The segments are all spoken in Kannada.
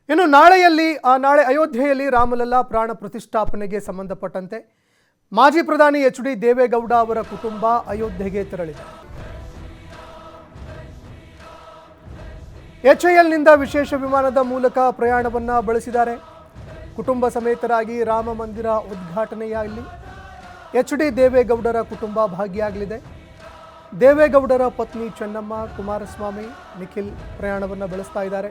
ಇನ್ನು ನಾಳೆ ಅಯೋಧ್ಯೆಯಲ್ಲಿ ರಾಮಲಲ್ಲಾ ಪ್ರಾಣ ಪ್ರತಿಷ್ಠಾಪನೆಗೆ ಸಂಬಂಧಪಟ್ಟಂತೆ ಮಾಜಿ ಪ್ರಧಾನಿ ಎಚ್.ಡಿ. ದೇವೇಗೌಡ ಅವರ ಕುಟುಂಬ ಅಯೋಧ್ಯೆಗೆ ತೆರಳಿದೆ. HALನಿಂದ ವಿಶೇಷ ವಿಮಾನದ ಮೂಲಕ ಪ್ರಯಾಣವನ್ನ ಬೆಳೆಸಿದ್ದಾರೆ. ಕುಟುಂಬ ಸಮೇತರಾಗಿ ರಾಮ ಮಂದಿರ ಉದ್ಘಾಟನೆಯಲ್ಲಿ ಎಚ್.ಡಿ. ದೇವೇಗೌಡರ ಕುಟುಂಬ ಭಾಗಿಯಾಗಲಿದೆ. ದೇವೇಗೌಡರ ಪತ್ನಿ ಚೆನ್ನಮ್ಮ, ಕುಮಾರಸ್ವಾಮಿ, ನಿಖಿಲ್ ಪ್ರಯಾಣವನ್ನು ಬೆಳೆಸ್ತಾ ಇದ್ದಾರೆ.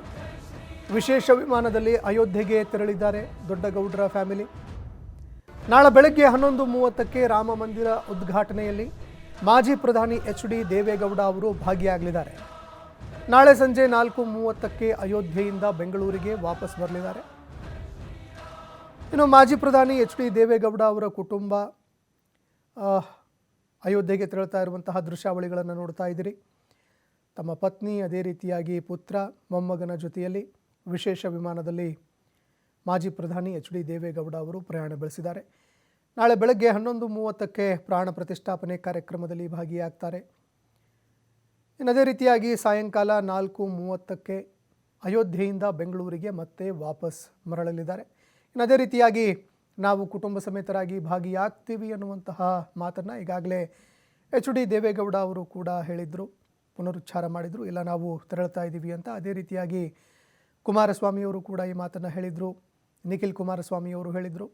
ವಿಶೇಷ ವಿಮಾನದಲ್ಲಿ ಅಯೋಧ್ಯೆಗೆ ತೆರಳಿದ್ದಾರೆ ದೊಡ್ಡಗೌಡರ ಫ್ಯಾಮಿಲಿ. ನಾಳೆ ಬೆಳಗ್ಗೆ 11:30ಕ್ಕೆ ರಾಮ ಮಂದಿರ ಉದ್ಘಾಟನೆಯಲ್ಲಿ ಮಾಜಿ ಪ್ರಧಾನಿ ಎಚ್.ಡಿ. ದೇವೇಗೌಡ ಅವರು ಭಾಗಿಯಾಗಲಿದ್ದಾರೆ. ನಾಳೆ ಸಂಜೆ 4:30ಕ್ಕೆ ಅಯೋಧ್ಯೆಯಿಂದ ಬೆಂಗಳೂರಿಗೆ ವಾಪಸ್ ಬರಲಿದ್ದಾರೆ. ಇನ್ನು ಮಾಜಿ ಪ್ರಧಾನಿ ಎಚ್.ಡಿ. ದೇವೇಗೌಡ ಅವರ ಕುಟುಂಬ ಅಯೋಧ್ಯೆಗೆ ತೆರಳುತ್ತಾ ಇರುವಂತಹ ದೃಶ್ಯಾವಳಿಗಳನ್ನು ನೋಡ್ತಾ ಇದ್ದೀರಿ. ತಮ್ಮ ಪತ್ನಿ, ಅದೇ ರೀತಿಯಾಗಿ ಪುತ್ರ, ಮೊಮ್ಮಗನ ಜೊತೆಯಲ್ಲಿ ವಿಶೇಷ ವಿಮಾನದಲ್ಲಿ ಮಾಜಿ ಪ್ರಧಾನಿ ಎಚ್.ಡಿ. ದೇವೇಗೌಡ ಅವರು ಪ್ರಯಾಣ ಬೆಳೆಸಿದ್ದಾರೆ. ನಾಳೆ ಬೆಳಗ್ಗೆ 11:30ಕ್ಕೆ ಪ್ರಾಣ ಪ್ರತಿಷ್ಠಾಪನೆ ಕಾರ್ಯಕ್ರಮದಲ್ಲಿ ಭಾಗಿಯಾಗ್ತಾರೆ. ಇನ್ನು ಅದೇ ರೀತಿಯಾಗಿ ಸಾಯಂಕಾಲ 4:30ಕ್ಕೆ ಅಯೋಧ್ಯೆಯಿಂದ ಬೆಂಗಳೂರಿಗೆ ಮತ್ತೆ ವಾಪಸ್ ಮರಳಲಿದ್ದಾರೆ. ಇನ್ನು ಅದೇ ರೀತಿಯಾಗಿ ನಾವು ಕುಟುಂಬ ಸಮೇತರಾಗಿ ಭಾಗಿಯಾಗ್ತೀವಿ ಅನ್ನುವಂತಹ ಮಾತನ್ನು ಈಗಾಗಲೇ ಎಚ್.ಡಿ. ದೇವೇಗೌಡ ಅವರು ಕೂಡ ಹೇಳಿದರು, ಪುನರುಚ್ಚಾರ ಮಾಡಿದರು, ಇಲ್ಲ ನಾವು ತೆರಳ್ತಾ ಇದ್ದೀವಿ ಅಂತ. ಅದೇ ರೀತಿಯಾಗಿ ಕುಮಾರಸ್ವಾಮಿಯವರು ಕೂಡ ಈ ಮಾತನ್ನು ಹೇಳಿದರು. ನಿಖಿಲ್ ಕುಮಾರಸ್ವಾಮಿಯವರು ಹೇಳಿದರು.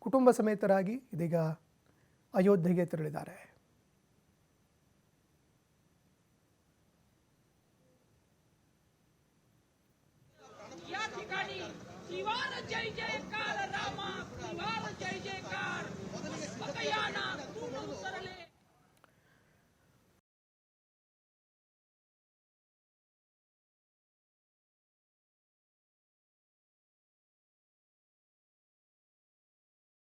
ಕುಟುಂಬ ಸಮೇತರಾಗಿ ಇದೀಗ ಅಯೋಧ್ಯೆಗೆ ತೆರಳಿದ್ದಾರೆ. जय जयकार रामा जय जयकार